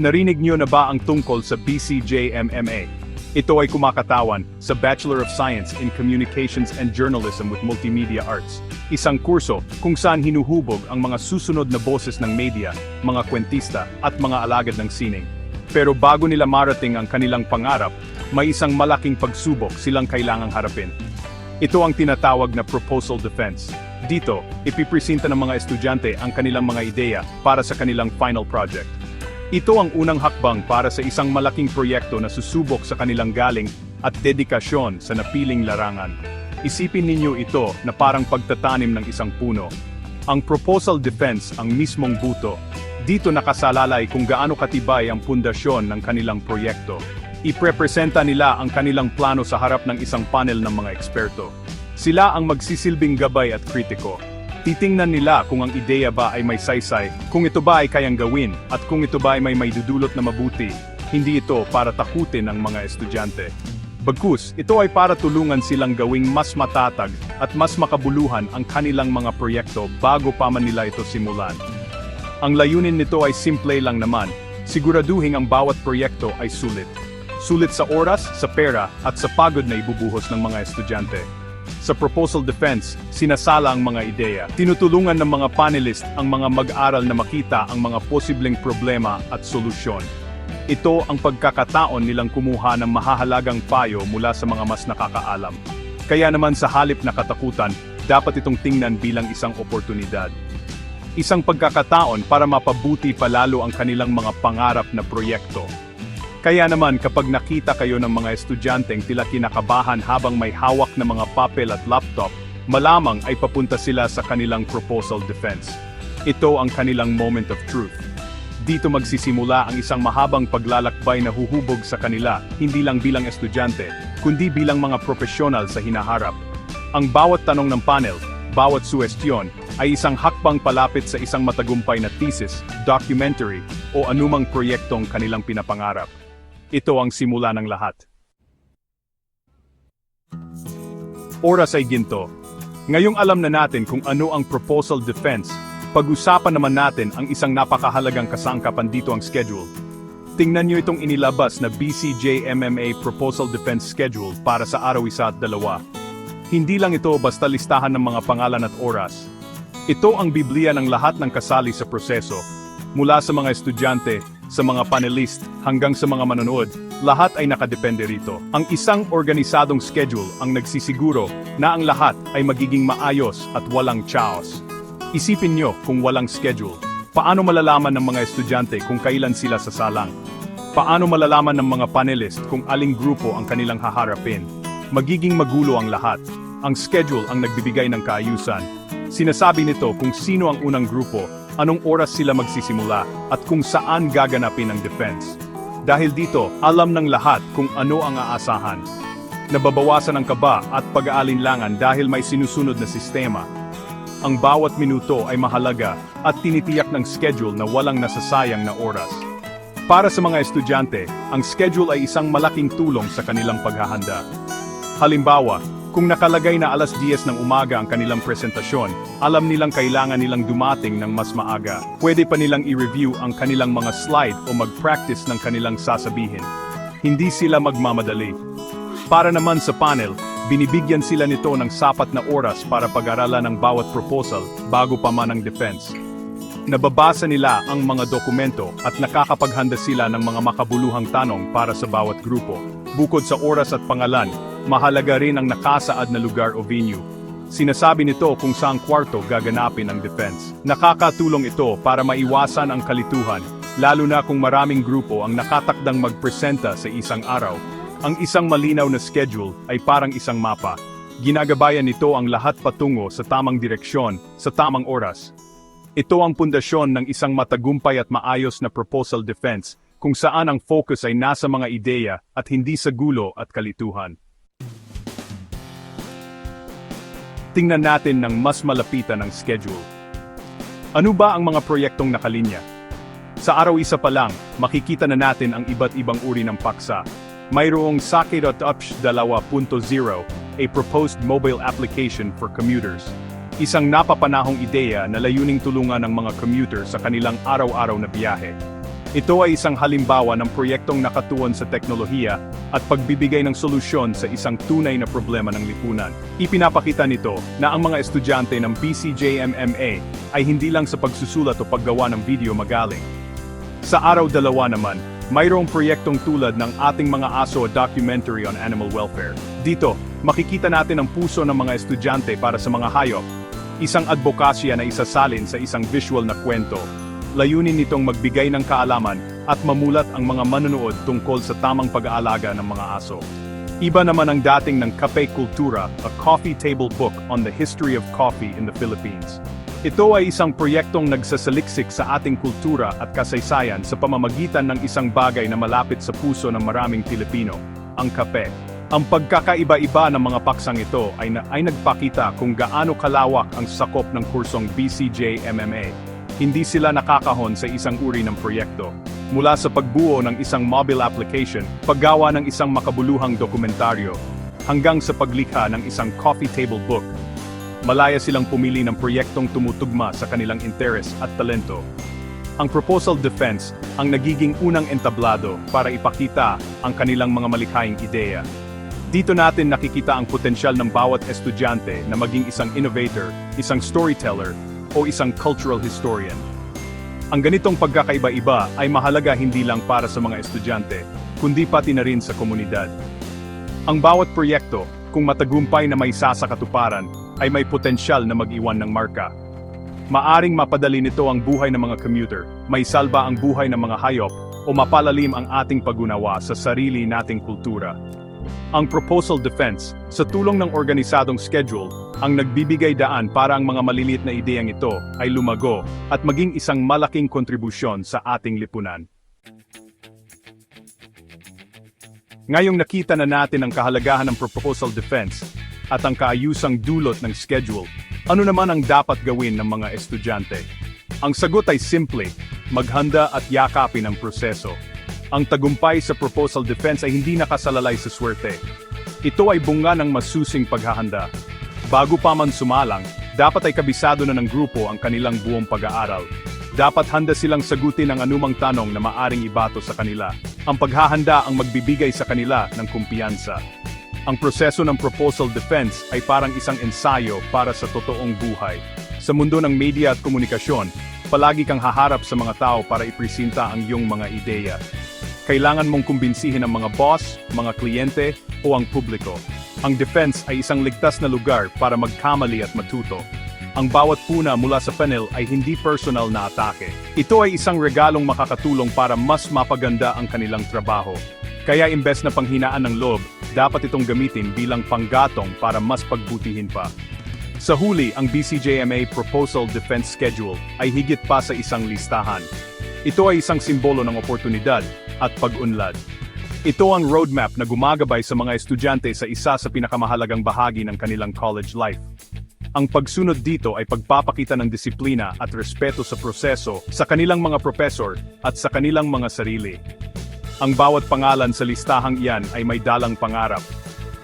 Narinig niyo na ba ang tungkol sa BCJ-MMA? Ito ay kumakatawan sa Bachelor of Science in Communications and Journalism with Multimedia Arts. Isang kurso kung saan hinuhubog ang mga susunod na boses ng media, mga kwentista at mga alagad ng sining. Pero bago nila marating ang kanilang pangarap, may isang malaking pagsubok silang kailangang harapin. Ito ang tinatawag na proposal defense. Dito, ipipresenta ng mga estudyante ang kanilang mga ideya para sa kanilang final project. Ito ang unang hakbang para sa isang malaking proyekto na susubok sa kanilang galing at dedikasyon sa napiling larangan. Isipin ninyo ito na parang pagtatanim ng isang puno. Ang proposal defense ang mismong buto. Dito nakasalalay kung gaano katibay ang pundasyon ng kanilang proyekto. Iprepresenta nila ang kanilang plano sa harap ng isang panel ng mga eksperto. Sila ang magsisilbing gabay at kritiko. Titingnan nila kung ang ideya ba ay may saysay, kung ito ba ay kayang gawin, at kung ito ba ay may maidudulot na mabuti. Hindi ito para takutin ang mga estudyante. Bagkus, ito ay para tulungan silang gawing mas matatag at mas makabuluhan ang kanilang mga proyekto bago pa man nila ito simulan. Ang layunin nito ay simple lang naman, siguraduhin ang bawat proyekto ay sulit. Sulit sa oras, sa pera, at sa pagod na ibubuhos ng mga estudyante. Sa proposal defense, sinasala ang mga ideya. Tinutulungan ng mga panelist ang mga mag-aral na makita ang mga posibleng problema at solusyon. Ito ang pagkakataon nilang kumuha ng mahahalagang payo mula sa mga mas nakakaalam. Kaya naman sa halip na katakutan, dapat itong tingnan bilang isang oportunidad. Isang pagkakataon para mapabuti palalo ang kanilang mga pangarap na proyekto. Kaya naman kapag nakita kayo ng mga estudyanteng tila kinakabahan habang may hawak na mga papel at laptop, malamang ay papunta sila sa kanilang proposal defense. Ito ang kanilang moment of truth. Dito magsisimula ang isang mahabang paglalakbay na huhubog sa kanila, hindi lang bilang estudyante, kundi bilang mga profesional sa hinaharap. Ang bawat tanong ng panel, bawat suwestyon, ay isang hakbang palapit sa isang matagumpay na thesis, documentary, o anumang proyektong kanilang pinapangarap. Ito ang simula ng lahat. Oras ay ginto. Ngayong alam na natin kung ano ang proposal defense, pag-usapan naman natin ang isang napakahalagang kasangkapan dito ang schedule. Tingnan niyo itong inilabas na BCJ MMA Proposal Defense Schedule para sa araw 1 at 2. Hindi lang ito basta listahan ng mga pangalan at oras. Ito ang Biblia ng lahat ng kasali sa proseso. Mula sa mga estudyante, sa mga panelist, hanggang sa mga manonood, lahat ay nakadepende rito. Ang isang organisadong schedule ang nagsisiguro na ang lahat ay magiging maayos at walang chaos. Isipin nyo kung walang schedule. Paano malalaman ng mga estudyante kung kailan sila sasalang? Paano malalaman ng mga panelist kung aling grupo ang kanilang haharapin? Magiging magulo ang lahat. Ang schedule ang nagbibigay ng kaayusan. Sinasabi nito kung sino ang unang grupo, anong oras sila magsisimula, at kung saan gaganapin ang defense. Dahil dito, alam ng lahat kung ano ang aasahan. Nababawasan ang kaba at pag-aalinlangan dahil may sinusunod na sistema. Ang bawat minuto ay mahalaga at tinitiyak ng schedule na walang nasasayang na oras. Para sa mga estudyante, ang schedule ay isang malaking tulong sa kanilang paghahanda. Halimbawa, kung nakalagay na alas 10 ng umaga ang kanilang presentasyon, alam nilang kailangan nilang dumating ng mas maaga. Pwede pa nilang i-review ang kanilang mga slide o mag-practice ng kanilang sasabihin. Hindi sila magmamadali. Para naman sa panel, binibigyan sila nito ng sapat na oras para pag-aralan ang bawat proposal bago pa man ang defense. Nababasa nila ang mga dokumento at nakakapaghanda sila ng mga makabuluhang tanong para sa bawat grupo. Bukod sa oras at pangalan, mahalaga rin ang nakasaad na lugar o venue. Sinasabi nito kung saang kwarto gaganapin ang defense. Nakakatulong ito para maiwasan ang kalituhan, lalo na kung maraming grupo ang nakatakdang magpresenta sa isang araw. Ang isang malinaw na schedule ay parang isang mapa. Ginagabayan nito ang lahat patungo sa tamang direksyon, sa tamang oras. Ito ang pundasyon ng isang matagumpay at maayos na proposal defense, kung saan ang focus ay nasa mga ideya at hindi sa gulo at kalituhan. Tingnan natin ng mas malapitan ang schedule. Ano ba ang mga proyektong nakalinya? Sa araw 1 pa lang, makikita na natin ang iba't ibang uri ng paksa. Mayroong Sake.Upsh 2.0, a proposed mobile application for commuters. Isang napapanahong ideya na layuning tulungan ng mga commuter sa kanilang araw-araw na biyahe. Ito ay isang halimbawa ng proyektong nakatuon sa teknolohiya at pagbibigay ng solusyon sa isang tunay na problema ng lipunan. Ipinapakita nito na ang mga estudyante ng BCJMMA ay hindi lang sa pagsusulat o paggawa ng video magaling. Sa araw-dalawa naman, mayroong proyektong tulad ng ating mga aso documentary on animal welfare. Dito, makikita natin ang puso ng mga estudyante para sa mga hayop. Isang advokasya na isasalin sa isang visual na kwento. Layunin nitong magbigay ng kaalaman at mamulat ang mga manonood tungkol sa tamang pag-aalaga ng mga aso. Iba naman ang dating ng Kape Kultura, a coffee table book on the history of coffee in the Philippines. Ito ay isang proyektong nagsasaliksik sa ating kultura at kasaysayan sa pamamagitan ng isang bagay na malapit sa puso ng maraming Pilipino, ang kape. Ang pagkakaiba-iba ng mga paksang ito ay nagpakita kung gaano kalawak ang sakop ng kursong BCJ-MMA. Hindi sila nakakahon sa isang uri ng proyekto. Mula sa pagbuo ng isang mobile application, paggawa ng isang makabuluhang dokumentaryo, hanggang sa paglikha ng isang coffee table book. Malaya silang pumili ng proyektong tumutugma sa kanilang interes at talento. Ang proposal defense ang nagiging unang entablado para ipakita ang kanilang mga malikhaing ideya. Dito natin nakikita ang potensyal ng bawat estudyante na maging isang innovator, isang storyteller, o isang cultural historian. Ang ganitong pagkakaiba-iba ay mahalaga hindi lang para sa mga estudyante, kundi pati na rin sa komunidad. Ang bawat proyekto, kung matagumpay na may sasakatuparan, ay may potensyal na mag-iwan ng marka. Maaring mapadali nito ang buhay ng mga commuter, may salba ang buhay ng mga hayop, o mapalalim ang ating pag-unawa sa sarili nating kultura. Ang proposal defense, sa tulong ng organisadong schedule, ang nagbibigay daan para ang mga maliliit na ideyang ito ay lumago at maging isang malaking kontribusyon sa ating lipunan. Ngayong nakita na natin ang kahalagahan ng proposal defense at ang kaayusang dulot ng schedule, ano naman ang dapat gawin ng mga estudyante? Ang sagot ay simple, maghanda at yakapin ang proseso. Ang tagumpay sa proposal defense ay hindi nakasalalay sa swerte. Ito ay bunga ng masusing paghahanda. Bago pa man sumalang, dapat ay kabisado na ng grupo ang kanilang buong pag-aaral. Dapat handa silang sagutin ang anumang tanong na maaring ibato sa kanila. Ang paghahanda ang magbibigay sa kanila ng kumpiyansa. Ang proseso ng proposal defense ay parang isang ensayo para sa totoong buhay. Sa mundo ng media at komunikasyon, palagi kang haharap sa mga tao para ipresenta ang iyong mga ideya. Kailangan mong kumbinsihin ang mga boss, mga kliyente, o ang publiko. Ang defense ay isang ligtas na lugar para magkamali at matuto. Ang bawat puna mula sa panel ay hindi personal na atake. Ito ay isang regalong makakatulong para mas mapaganda ang kanilang trabaho. Kaya imbes na panghinaan ng loob, dapat itong gamitin bilang panggatong para mas pagbutihin pa. Sa huli, ang BCJMA Proposal Defense Schedule ay higit pa sa isang listahan. Ito ay isang simbolo ng oportunidad at pag-unlad. Ito ang roadmap na gumagabay sa mga estudyante sa isa sa pinakamahalagang bahagi ng kanilang college life. Ang pagsunod dito ay pagpapakita ng disiplina at respeto sa proseso sa kanilang mga professor at sa kanilang mga sarili. Ang bawat pangalan sa listahang iyan ay may dalang pangarap.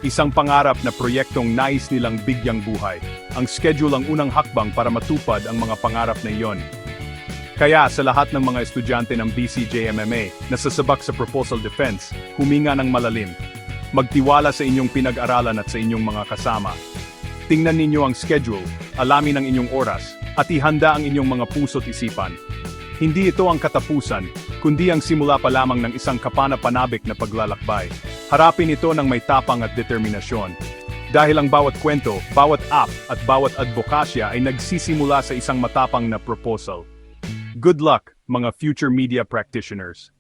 Isang pangarap na proyektong nais nilang bigyang buhay. Ang schedule ang unang hakbang para matupad ang mga pangarap na iyon. Kaya sa lahat ng mga estudyante ng BCJMMA na sasabak sa proposal defense, huminga ng malalim. Magtiwala sa inyong pinag-aralan at sa inyong mga kasama. Tingnan ninyo ang schedule, alamin ang inyong oras, at ihanda ang inyong mga puso't isipan. Hindi ito ang katapusan, kundi ang simula pa lamang ng isang kapana-panabik na paglalakbay. Harapin ito ng may tapang at determinasyon. Dahil ang bawat kwento, bawat app, at bawat advokasya ay nagsisimula sa isang matapang na proposal. Good luck, mga future media practitioners.